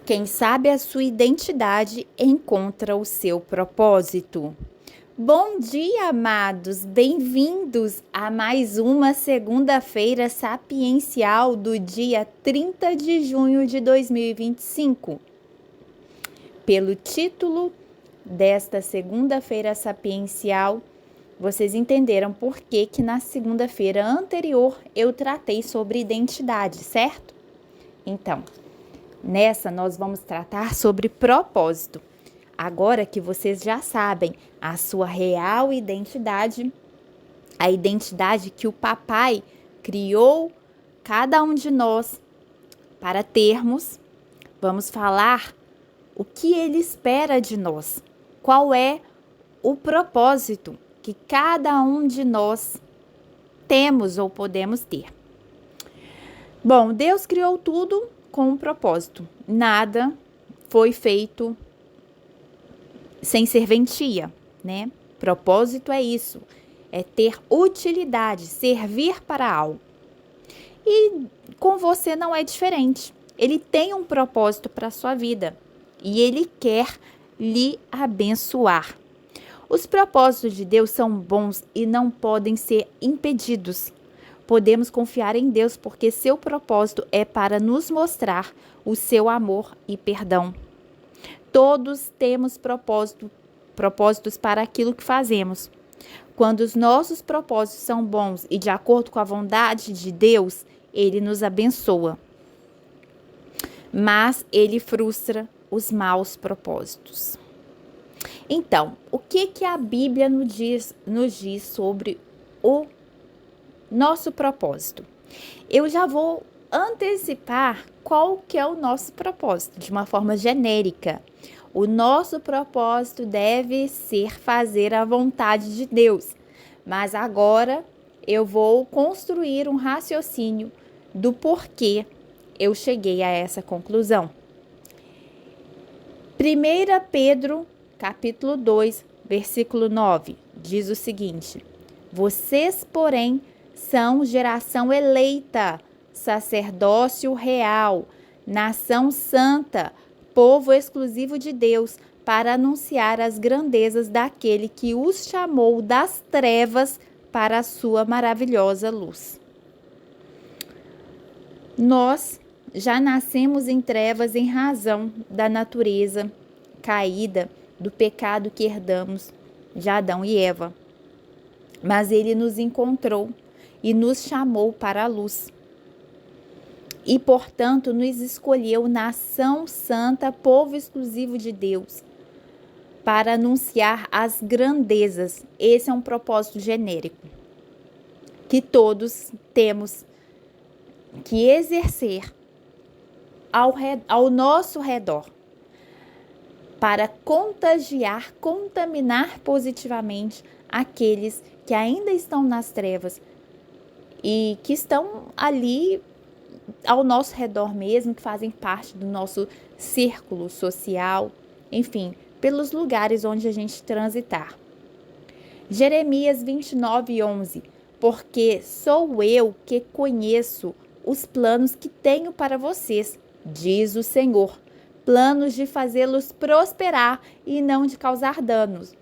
Quem sabe a sua identidade encontra o seu propósito. Bom dia, amados! Bem-vindos a mais uma segunda-feira sapiencial do dia 30 de junho de 2025. Pelo título desta segunda-feira sapiencial, vocês entenderam por que na segunda-feira anterior eu tratei sobre identidade, certo? Então, nessa nós vamos tratar sobre propósito. Agora que vocês já sabem a sua real identidade, a identidade que o papai criou cada um de nós para termos, vamos falar o que ele espera de nós, qual é o propósito que cada um de nós temos ou podemos ter. Bom, Deus criou tudo com um propósito. Nada foi feito sem serventia, né? Propósito é isso, é ter utilidade, servir para algo. E com você não é diferente. Ele tem um propósito para a sua vida e ele quer lhe abençoar. Os propósitos de Deus são bons e não podem ser impedidos. Podemos confiar em Deus porque seu propósito é para nos mostrar o seu amor e perdão. Todos temos propósitos para aquilo que fazemos. Quando os nossos propósitos são bons e de acordo com a vontade de Deus, Ele nos abençoa. Mas Ele frustra os maus propósitos. Então, o que a Bíblia nos diz sobre o nosso propósito? Eu já vou antecipar qual que é o nosso propósito, de uma forma genérica. O nosso propósito deve ser fazer a vontade de Deus. Mas agora eu vou construir um raciocínio do porquê eu cheguei a essa conclusão. 1 Pedro, capítulo 2, versículo 9, diz o seguinte: vocês, porém, são geração eleita, sacerdócio real, nação santa, povo exclusivo de Deus, para anunciar as grandezas daquele que os chamou das trevas para a sua maravilhosa luz. Nós já nascemos em trevas em razão da natureza caída, do pecado que herdamos de Adão e Eva. Mas ele nos encontrou e nos chamou para a luz. E, portanto, nos escolheu nação santa, povo exclusivo de Deus, para anunciar as grandezas. Esse é um propósito genérico que todos temos que exercer ao nosso redor, para contagiar, contaminar positivamente aqueles que ainda estão nas trevas e que estão ali ao nosso redor mesmo, que fazem parte do nosso círculo social, enfim, pelos lugares onde a gente transitar. Jeremias 29:11, porque sou eu que conheço os planos que tenho para vocês, diz o Senhor, planos de fazê-los prosperar e não de causar danos,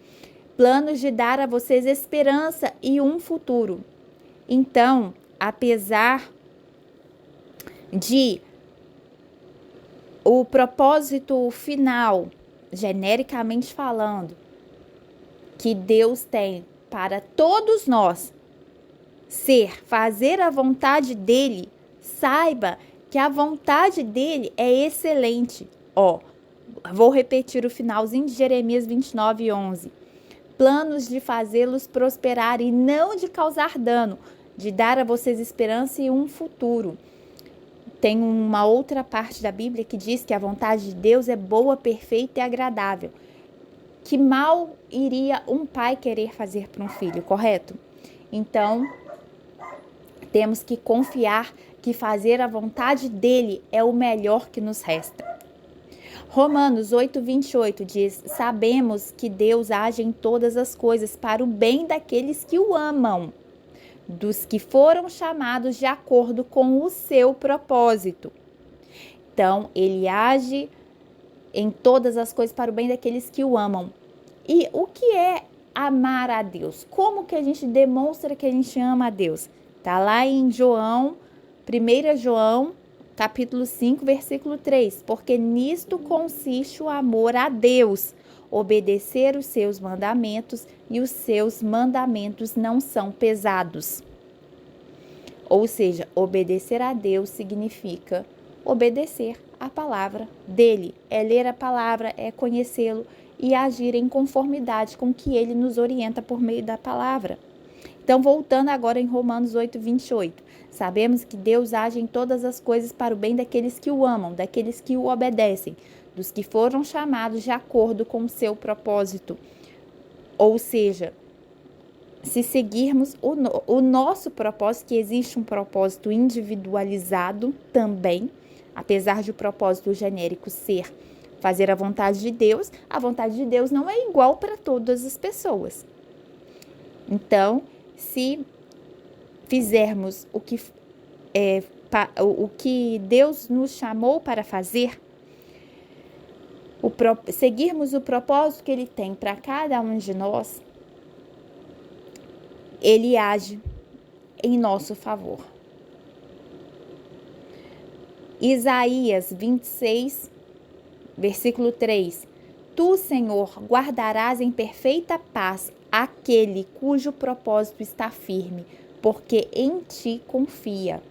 planos de dar a vocês esperança e um futuro. Então, apesar de o propósito final, genericamente falando, que Deus tem para todos nós fazer a vontade dele, saiba que a vontade dele é excelente. Vou repetir o finalzinho de Jeremias 29:11. Planos de fazê-los prosperar e não de causar dano, de dar a vocês esperança e um futuro. Tem uma outra parte da Bíblia que diz que a vontade de Deus é boa, perfeita e agradável. Que mal iria um pai querer fazer para um filho, correto? Então, temos que confiar que fazer a vontade dele é o melhor que nos resta. Romanos 8:28 diz: sabemos que Deus age em todas as coisas para o bem daqueles que o amam, dos que foram chamados de acordo com o seu propósito. Então, ele age em todas as coisas para o bem daqueles que o amam. E o que é amar a Deus? Como que a gente demonstra que a gente ama a Deus? Tá lá em João, 1 João, capítulo 5, versículo 3. Porque nisto consiste o amor a Deus, obedecer os seus mandamentos, e os seus mandamentos não são pesados. Ou seja, obedecer a Deus significa obedecer a palavra dele. É ler a palavra, é conhecê-lo e agir em conformidade com o que ele nos orienta por meio da palavra. Então, voltando agora em Romanos 8, 28. Sabemos que Deus age em todas as coisas para o bem daqueles que o amam, daqueles que o obedecem, dos que foram chamados de acordo com o seu propósito. Ou seja, se seguirmos o nosso propósito, que existe um propósito individualizado também, apesar de o propósito genérico ser fazer a vontade de Deus não é igual para todas as pessoas. Então, se fizermos o que Deus nos chamou para fazer, seguirmos o propósito que Ele tem para cada um de nós, Ele age em nosso favor. Isaías 26, versículo 3. Tu, Senhor, guardarás em perfeita paz aquele cujo propósito está firme, porque em ti confia.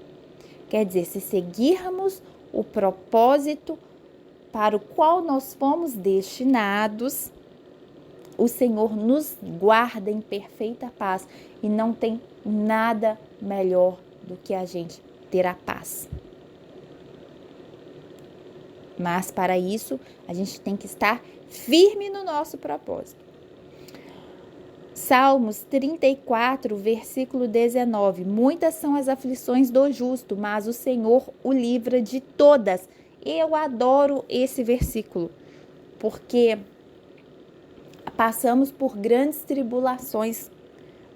Quer dizer, se seguirmos o propósito para o qual nós fomos destinados, o Senhor nos guarda em perfeita paz, e não tem nada melhor do que a gente ter a paz. Mas para isso, a gente tem que estar firme no nosso propósito. Salmos 34, versículo 19. Muitas são as aflições do justo, mas o Senhor o livra de todas. Eu adoro esse versículo, porque passamos por grandes tribulações.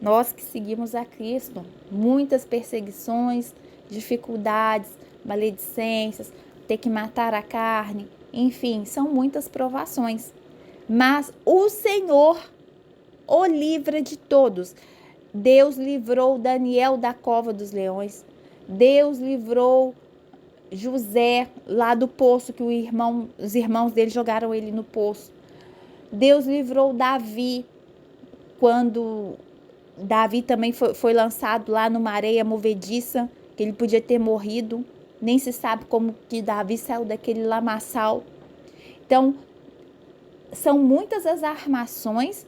Nós que seguimos a Cristo, muitas perseguições, dificuldades, maledicências, ter que matar a carne, enfim, são muitas provações. Mas o Senhor o livra de todos. Deus livrou Daniel da cova dos leões. Deus livrou José lá do poço, que os irmãos dele jogaram ele no poço. Deus livrou Davi, quando Davi também foi lançado lá numa areia movediça, que ele podia ter morrido. Nem se sabe como que Davi saiu daquele lamaçal. Então, são muitas as armações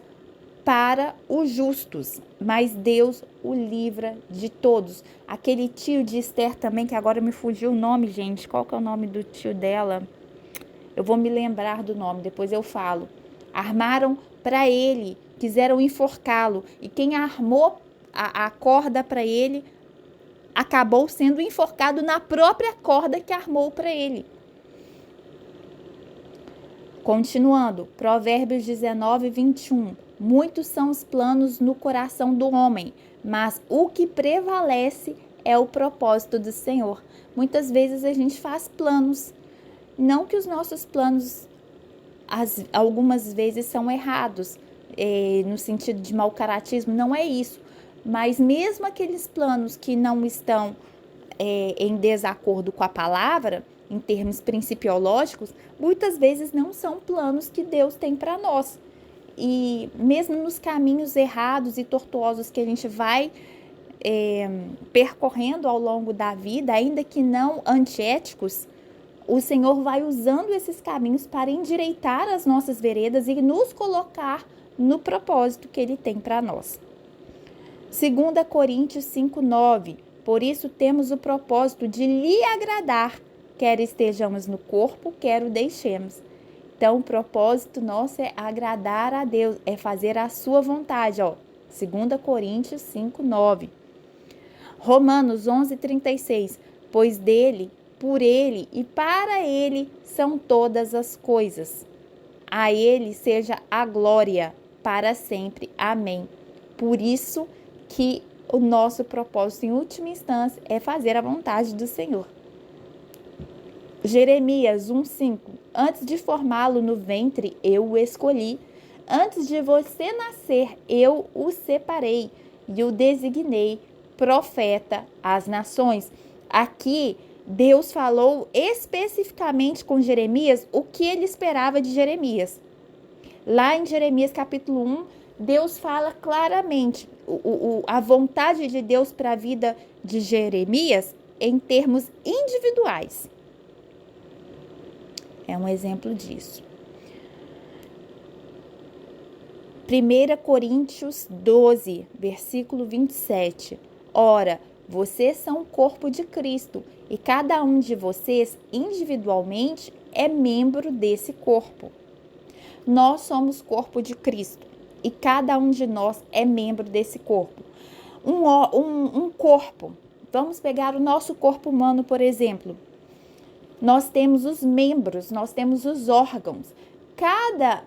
para os justos, mas Deus o livra de todos. Aquele tio de Esther também, que agora me fugiu o nome, gente. Qual que é o nome do tio dela? Eu vou me lembrar do nome, depois eu falo. Armaram para ele, quiseram enforcá-lo, e quem armou a corda para ele acabou sendo enforcado na própria corda que armou para ele. Continuando, Provérbios 19, 21. Muitos são os planos no coração do homem, mas o que prevalece é o propósito do Senhor. Muitas vezes a gente faz planos, não que os nossos planos algumas vezes são errados, no sentido de mau caratismo, não é isso. Mas mesmo aqueles planos que não estão em desacordo com a palavra, em termos principiológicos, muitas vezes não são planos que Deus tem para nós. E mesmo nos caminhos errados e tortuosos que a gente vai percorrendo ao longo da vida, ainda que não antiéticos, o Senhor vai usando esses caminhos para endireitar as nossas veredas e nos colocar no propósito que Ele tem para nós. 2 Coríntios 5:9. Por isso temos o propósito de lhe agradar, quer estejamos no corpo, quer o deixemos. Então, o propósito nosso é agradar a Deus, é fazer a sua vontade. 2 Coríntios 5:9. Romanos 11:36. Pois dele, por ele e para ele são todas as coisas. A ele seja a glória para sempre. Amém. Por isso que o nosso propósito, em última instância, é fazer a vontade do Senhor. Jeremias 1:5. Antes de formá-lo no ventre, eu o escolhi. Antes de você nascer, eu o separei e o designei profeta às nações. Aqui, Deus falou especificamente com Jeremias o que ele esperava de Jeremias. Lá em Jeremias capítulo 1, Deus fala claramente a vontade de Deus para a vida de Jeremias em termos individuais. É um exemplo disso. 1 Coríntios 12, versículo 27. Ora, vocês são o corpo de Cristo e cada um de vocês individualmente é membro desse corpo. Nós somos corpo de Cristo e cada um de nós é membro desse corpo. Um corpo, vamos pegar o nosso corpo humano, por exemplo. Nós temos os membros, nós temos os órgãos. Cada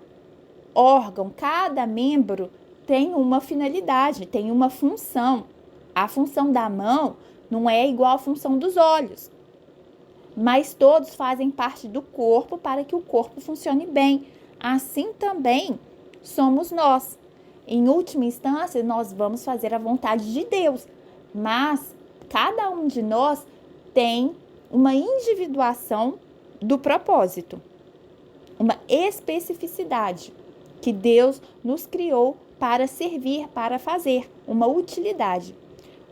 órgão, cada membro tem uma finalidade, tem uma função. A função da mão não é igual à função dos olhos, mas todos fazem parte do corpo para que o corpo funcione bem. Assim também somos nós. Em última instância, nós vamos fazer a vontade de Deus, mas cada um de nós tem uma individuação do propósito, uma especificidade que Deus nos criou para servir, para fazer, uma utilidade.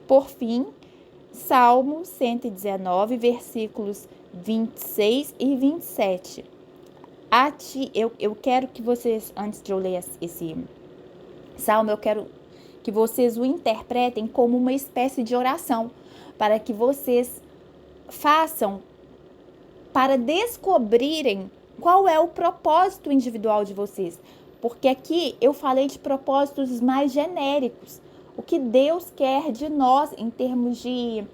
Por fim, Salmo 119, versículos 26 e 27. Eu quero que vocês, antes de eu ler esse salmo, eu quero que vocês o interpretem como uma espécie de oração, para que vocês façam para descobrirem qual é o propósito individual de vocês. Porque aqui eu falei de propósitos mais genéricos. O que Deus quer de nós em termos de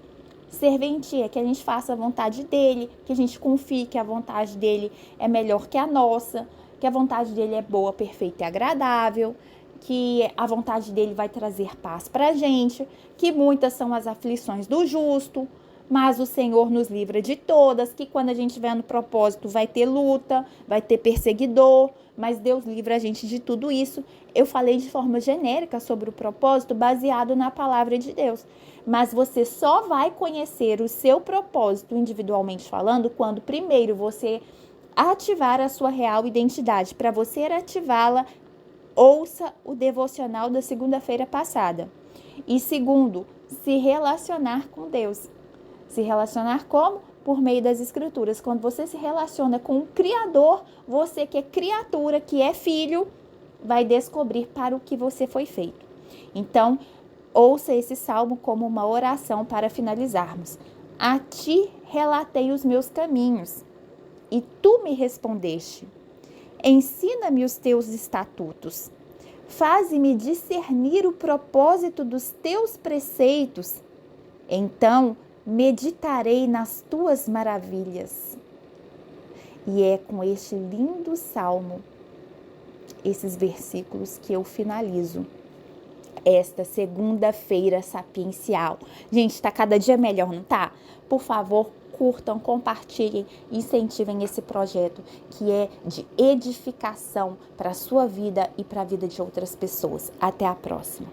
serventia, que a gente faça a vontade dele, que a gente confie que a vontade dele é melhor que a nossa, que a vontade dele é boa, perfeita e agradável, que a vontade dele vai trazer paz para a gente, que muitas são as aflições do justo, mas o Senhor nos livra de todas, que quando a gente estiver no propósito vai ter luta, vai ter perseguidor, mas Deus livra a gente de tudo isso. Eu falei de forma genérica sobre o propósito baseado na palavra de Deus, mas você só vai conhecer o seu propósito individualmente falando quando primeiro você ativar a sua real identidade. Para você ativá-la, ouça o devocional da segunda-feira passada. E segundo, se relacionar com Deus. Se relacionar como? Por meio das escrituras. Quando você se relaciona com o Criador, você que é criatura, que é filho, vai descobrir para o que você foi feito. Então, ouça esse salmo como uma oração para finalizarmos. A ti relatei os meus caminhos, e tu me respondeste. Ensina-me os teus estatutos. Faze-me discernir o propósito dos teus preceitos. Então, meditarei nas tuas maravilhas. E é com este lindo salmo, esses versículos, que eu finalizo esta segunda-feira sapiencial. Gente, tá cada dia melhor, não tá? Por favor, curtam, compartilhem, incentivem esse projeto que é de edificação para a sua vida e para a vida de outras pessoas. Até a próxima.